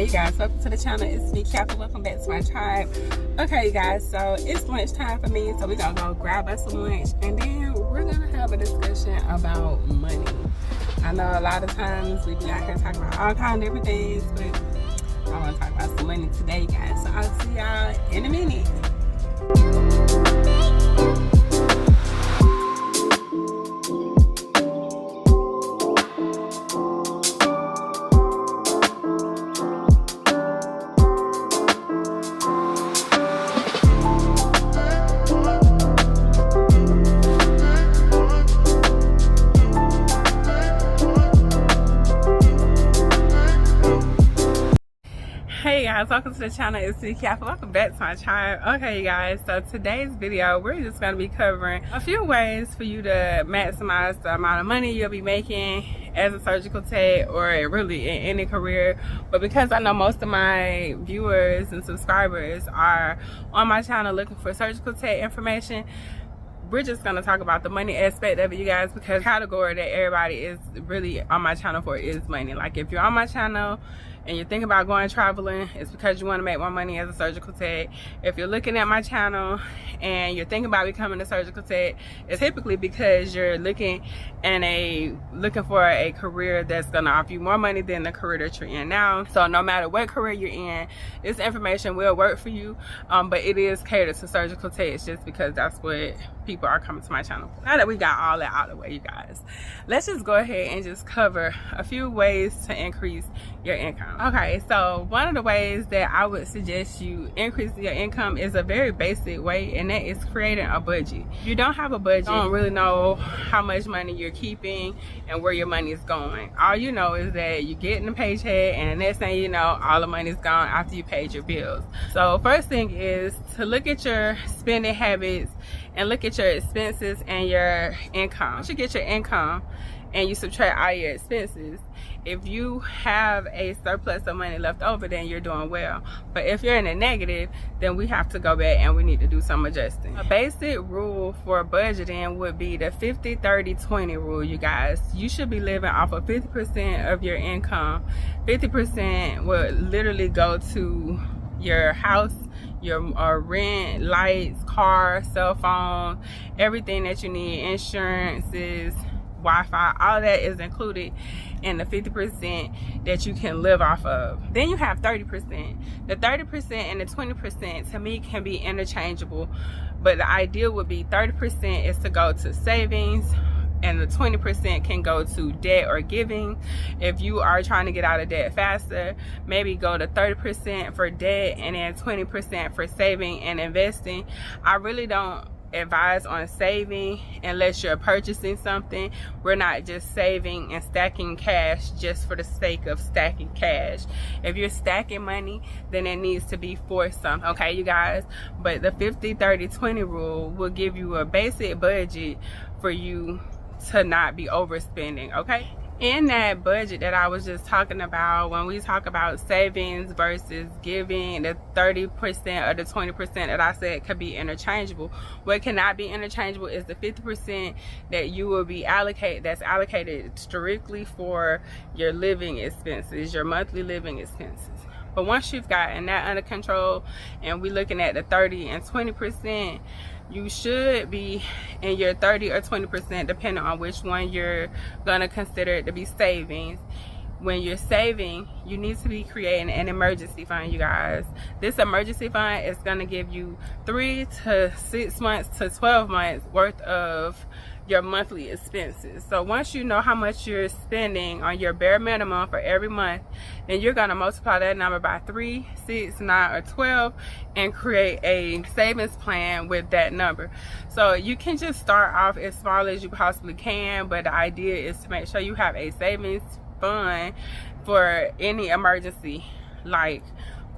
you guys, welcome to the channel. It's me, Kathy. Welcome back to my tribe. Okay, you guys, so it's lunch time for me, so we're gonna go grab us some lunch and then we're gonna have a discussion about money. I know a lot of times we be out here talking about all kinds of different things, but I want to talk about some money today, guys. So I'll see y'all in a minute. Hey guys, welcome to the channel. It's me, Kathy. Welcome back to my tribe. Okay, you guys, so today's video we're just going to be covering a few ways for you to maximize the amount of money you'll be making as a surgical tech or really in any career. But because I know most of my viewers and subscribers are on my channel looking for surgical tech information, we're just going to talk about the money aspect of it, you guys, because the category that everybody is really on my channel for is money. Like, if you're on my channel and you're thinking about going traveling, it's because you want to make more money as a surgical tech. If you're looking at my channel and you're thinking about becoming a surgical tech, it's typically because you're looking for a career that's going to offer you more money than the career that you're in now. So no matter what career you're in, this information will work for you, but it is catered to surgical techs just because that's what people are coming to my channel for. Now that we got all that out of the way, you guys, let's just go ahead and just cover a few ways to increase your income. Okay, so one of the ways that I would suggest you increase your income is a very basic way, and that is creating a budget. If you don't have a budget, you don't really know how much money you're keeping and where your money is going. All you know is that you're getting a paycheck, and the next thing you know, all the money's gone after you paid your bills. So first thing is to look at your spending habits and look at your expenses and your income. Once you get your income and you subtract all your expenses, if you have a surplus of money left over, then you're doing well. But if you're in a negative, then we have to go back and we need to do some adjusting. A basic rule for budgeting would be the 50-30-20 rule, you guys. You should be living off of 50% of your income. 50% would literally go to your house, your rent, lights, car, cell phone, everything that you need, insurances, Wi-Fi, all that is included in the 50% that you can live off of. Then you have 30%. The 30% and the 20% to me can be interchangeable, but the ideal would be 30% is to go to savings and the 20% can go to debt or giving. If you are trying to get out of debt faster, maybe go to 30% for debt and then 20% for saving and investing. I really don't advise on saving unless you're purchasing something. We're not just saving and stacking cash just for the sake of stacking cash. If you're stacking money, then it needs to be for something, okay, you guys? But the 50-30-20 rule will give you a basic budget for you to not be overspending, okay? In that budget that I was just talking about, when we talk about savings versus giving, the 30% or the 20% that I said could be interchangeable. What cannot be interchangeable is the 50% that you will be that's allocated strictly for your living expenses, your monthly living expenses. But once you've gotten that under control and we're looking at the 30 and 20%, you should be in your 30 or 20% depending on which one you're gonna consider it to be savings. When you're saving, you need to be creating an emergency fund, you guys. This emergency fund is gonna give you 3 to 6 months to 12 months worth of your monthly expenses. So once you know how much you're spending on your bare minimum for every month, then you're gonna multiply that number by 3, 6, 9, or 12 and create a savings plan with that number. So you can just start off as small as you possibly can, but the idea is to make sure you have a savings fund for any emergency, like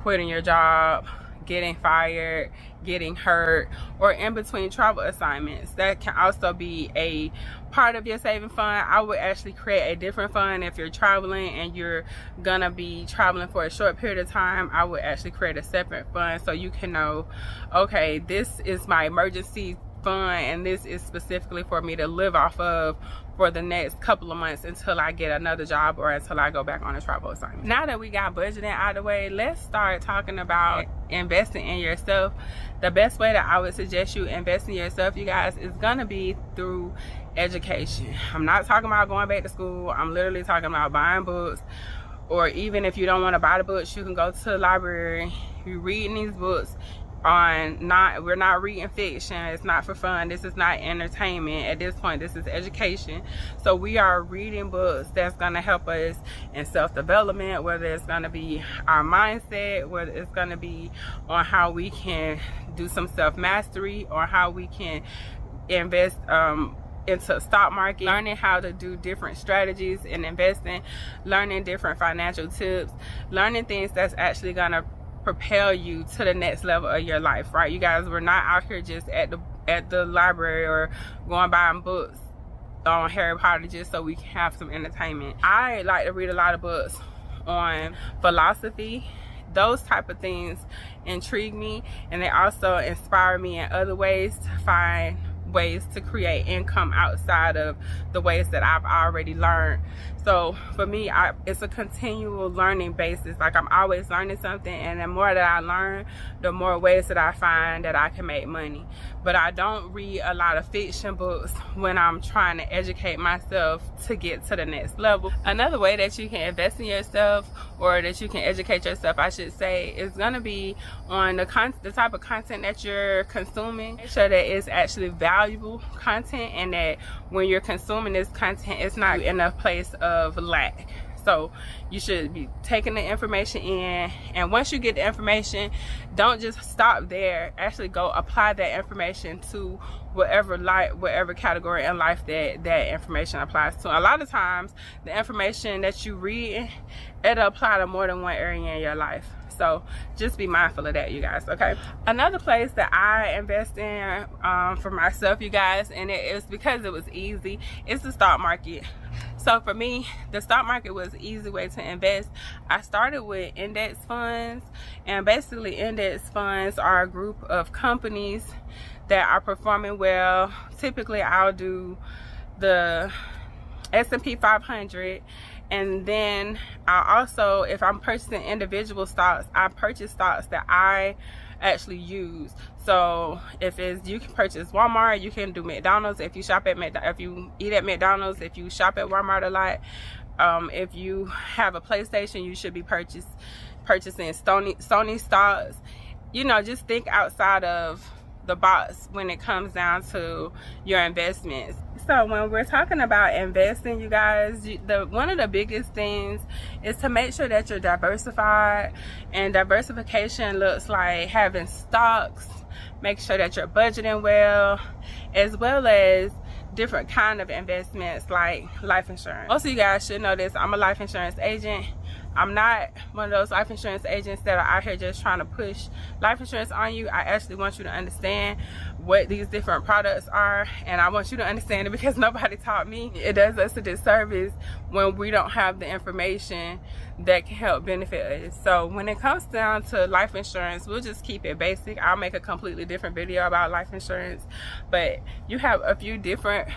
quitting your job, getting fired, getting hurt, or in between travel assignments. That can also be a part of your saving fund. I would actually create a different fund if you're traveling and you're gonna be traveling for a short period of time. I would actually create a separate fund so you can know, okay, this is my emergency fun, and this is specifically for me to live off of for the next couple of months until I get another job or until I go back on a travel assignment. Now that we got budgeting out of the way, let's start talking about investing in yourself. The best way that I would suggest you invest in yourself, you guys, is gonna be through education. I'm not talking about going back to school. I'm literally talking about buying books, or even if you don't want to buy the books, you can go to the library. You're reading these books we're not reading fiction. It's not for fun. This is not entertainment. At this point, this is education. So we are reading books that's going to help us in self-development, whether it's going to be our mindset, whether it's going to be on how we can do some self-mastery, or how we can invest into stock market, learning how to do different strategies in investing, learning different financial tips, learning things that's actually going to propel you to the next level of your life, right? You guys, we're not out here just at the library or going buying books on Harry Potter just so we can have some entertainment. I like to read a lot of books on philosophy. Those type of things intrigue me, and they also inspire me in other ways to find ways to create income outside of the ways that I've already learned. So for me, it's a continual learning basis. Like, I'm always learning something, and the more that I learn, the more ways that I find that I can make money. But I don't read a lot of fiction books when I'm trying to educate myself to get to the next level. Another way that you can invest in yourself, or that you can educate yourself, I should say, is gonna be on the type of content that you're consuming. Make sure that it's actually valuable content, and that when you're consuming this content, it's not in a place of lack. So you should be taking the information in, and once you get the information, don't just stop there. Actually go apply that information to whatever category in life that information applies to. A lot of times the information that you read, it'll apply to more than one area in your life. So just be mindful of that, you guys, okay? Another place that I invest in for myself, you guys, and it is because it was easy, it's the stock market. So for me, the stock market was an easy way to invest. I started with index funds, and basically index funds are a group of companies that are performing well. Typically, I'll do the S&P 500, and then I also, if I'm purchasing individual stocks, I purchase stocks that I actually use. So if you can purchase Walmart, you can do McDonald's if you shop at if you eat at McDonald's, if you shop at Walmart a lot. If you have a PlayStation, you should be purchasing Sony stocks. You know, just think outside of the box when it comes down to your investments. So when we're talking about investing, you guys, one of the biggest things is to make sure that you're diversified, and diversification looks like having stocks, make sure that you're budgeting well as different kind of investments like life insurance. Most of you guys should know this. I'm a life insurance agent. I'm not one of those life insurance agents that are out here just trying to push life insurance on you. I actually want you to understand what these different products are, and I want you to understand it because nobody taught me. It does us a disservice when we don't have the information that can help benefit us. So when it comes down to life insurance, we'll just keep it basic. I'll make a completely different video about life insurance, but you have a few different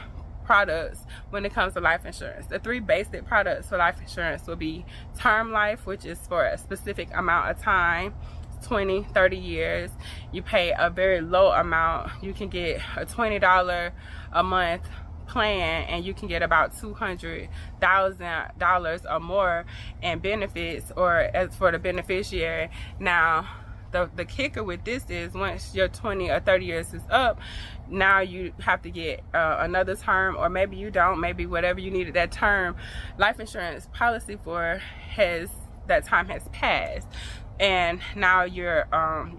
products when it comes to life insurance. The three basic products for life insurance will be term life, which is for a specific amount of time, 20, 30 years. You pay a very low amount. You can get a $20 a month plan, and you can get about $200,000 or more in benefits, or as for the beneficiary. Now the kicker with this is once your 20 or 30 years is up, now you have to get another term, or maybe you don't, maybe whatever you needed that term life insurance policy for that time has passed, and now you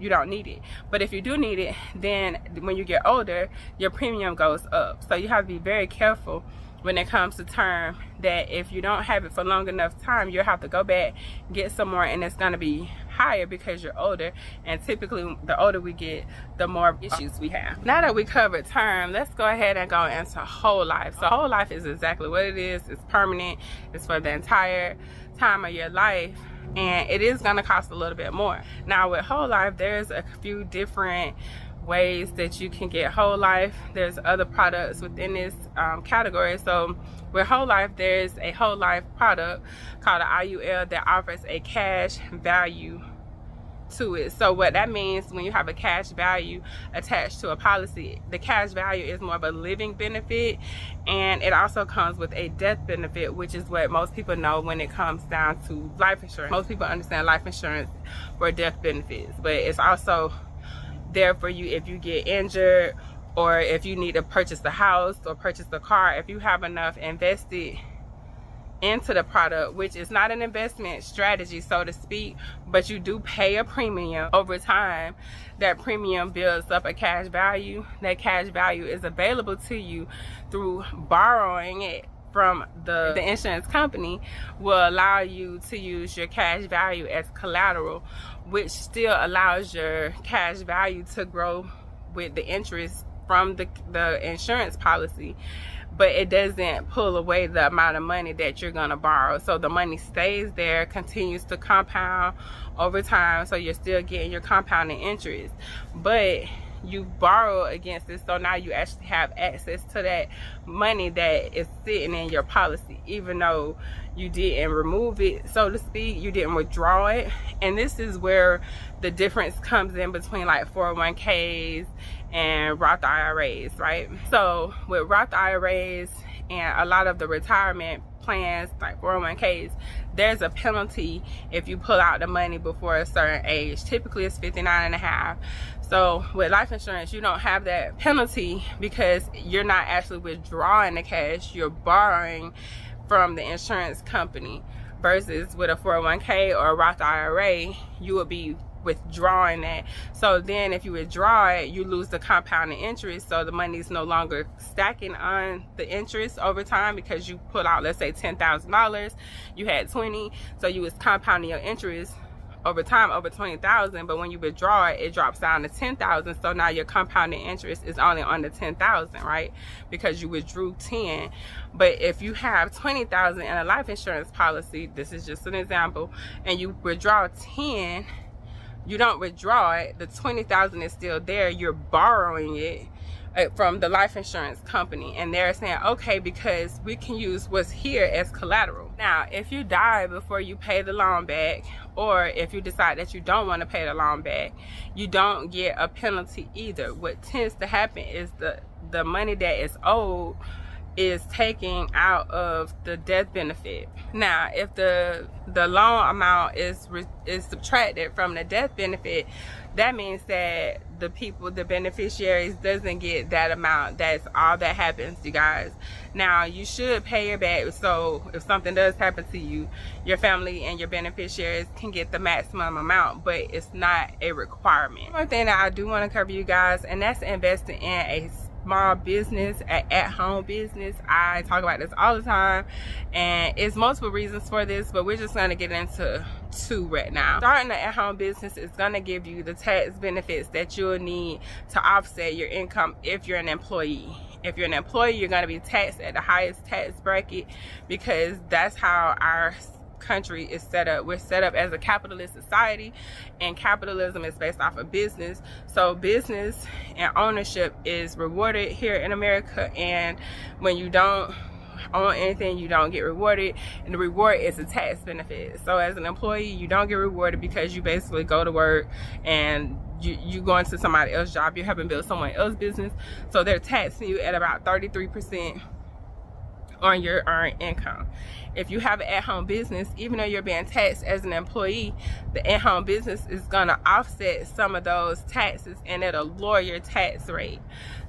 don't need it. But if you do need it, then when you get older, your premium goes up. So you have to be very careful when it comes to term, that if you don't have it for long enough time, you'll have to go back, get some more, and it's going to be higher because you're older. And typically the older we get, the more issues we have. Now that we covered term, let's go ahead and go into whole life. So whole life is exactly what it is. It's permanent. It's for the entire time of your life, and it is going to cost a little bit more. Now with whole life, there's a few different ways that you can get whole life. There's other products within this category. So with whole life, there's a whole life product called an IUL that offers a cash value to it. So what that means, when you have a cash value attached to a policy, the cash value is more of a living benefit, and it also comes with a death benefit, which is what most people know when it comes down to life insurance. Most people understand life insurance for death benefits, but it's also there for you if you get injured, or if you need to purchase a house or purchase a car. If you have enough invested into the product, which is not an investment strategy, so to speak, but you do pay a premium over time, that premium builds up a cash value. That cash value is available to you through borrowing it from the insurance company, will allow you to use your cash value as collateral, which still allows your cash value to grow with the interest from the insurance policy, but it doesn't pull away the amount of money that you're going to borrow. So the money stays there, continues to compound over time, so you're still getting your compounding interest, but you borrow against it. So now you actually have access to that money that is sitting in your policy, even though you didn't remove it, so to speak, you didn't withdraw it. And this is where the difference comes in between like 401ks and Roth IRAs, right? So with Roth IRAs and a lot of the retirement plans like 401ks, there's a penalty if you pull out the money before a certain age. Typically it's 59.5. So with life insurance, you don't have that penalty because you're not actually withdrawing the cash, you're borrowing from the insurance company, versus with a 401k or a Roth IRA, you will be withdrawing that. So then if you withdraw it, you lose the compounding interest, so the money is no longer stacking on the interest over time, because you put out, let's say $10,000, you had 20, so you was compounding your interest over time over 20,000, but when you withdraw it, it drops down to 10,000. So now your compounding interest is only on the 10,000, right? Because you withdrew 10. But if you have 20,000 in a life insurance policy, this is just an example, and you withdraw 10, you don't withdraw it, the 20,000 is still there, you're borrowing it from the life insurance company, and they're saying, okay, because we can use what's here as collateral. Now if you die before you pay the loan back, or if you decide that you don't want to pay the loan back, you don't get a penalty either. What tends to happen is the money that is owed is taken out of the death benefit. Now if the loan amount is subtracted from the death benefit, that means that the beneficiaries doesn't get that amount. That's all that happens, you guys. Now you should pay your back, so if something does happen to you, your family and your beneficiaries can get the maximum amount, but it's not a requirement. One thing that I do want to cover, you guys, and that's investing in a small business, an at-home business. I talk about this all the time, and it's multiple reasons for this, but we're just going to get into two right now. Starting an at-home business is going to give you the tax benefits that you'll need to offset your income if you're an employee. If you're an employee, you're going to be taxed at the highest tax bracket, because that's how our country is set up. We're set up as a capitalist society, and capitalism is based off of business. So business and ownership is rewarded here in America, and when you don't own anything, you don't get rewarded, and the reward is a tax benefit. So as an employee, you don't get rewarded because you basically go to work and you go into somebody else's job, you're helping build someone else's business, so they're taxing you at about 33% on your earned income. If you have an at-home business, even though you're being taxed as an employee, the at-home business is going to offset some of those taxes, and it'll lower your tax rate.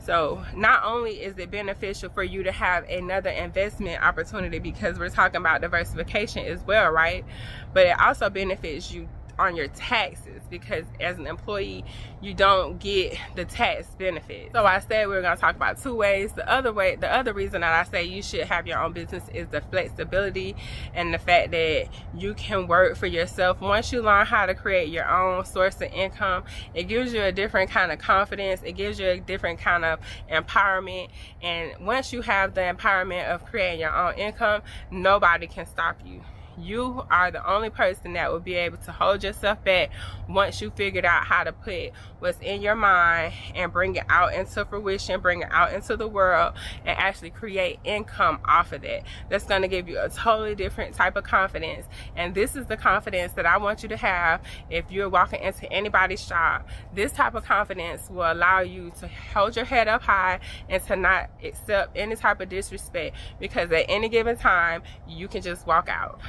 So not only is it beneficial for you to have another investment opportunity, because we're talking about diversification as well, right? But it also benefits you on your taxes, because as an employee you don't get the tax benefit. So I said we were going to talk about two ways. The other reason that I say you should have your own business is the flexibility and the fact that you can work for yourself. Once you learn how to create your own source of income, it gives you a different kind of confidence, it gives you a different kind of empowerment, and once you have the empowerment of creating your own income, nobody can stop you. You are the only person that will be able to hold yourself back once you figured out how to put what's in your mind and bring it out into fruition, bring it out into the world, and actually create income off of that. That's going to give you a totally different type of confidence. And this is the confidence that I want you to have if you're walking into anybody's shop. This type of confidence will allow you to hold your head up high and to not accept any type of disrespect, because at any given time you can just walk out.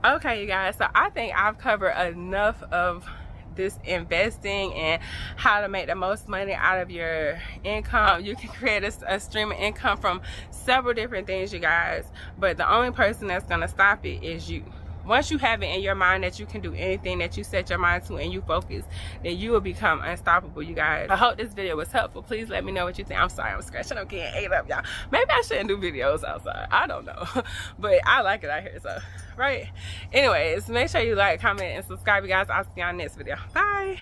Okay, you guys, so I think I've covered enough of this investing and how to make the most money out of your income. You can create a stream of income from several different things, you guys, but the only person that's going to stop it is you. Once you have it in your mind that you can do anything that you set your mind to and you focus, then you will become unstoppable, you guys. I hope this video was helpful. Please let me know what you think. I'm sorry, I'm scratching. I'm getting ate up, y'all. Maybe I shouldn't do videos outside. I don't know. But I like it out here, so, right? Anyways, make sure you like, comment, and subscribe, you guys. I'll see you on the next video. Bye.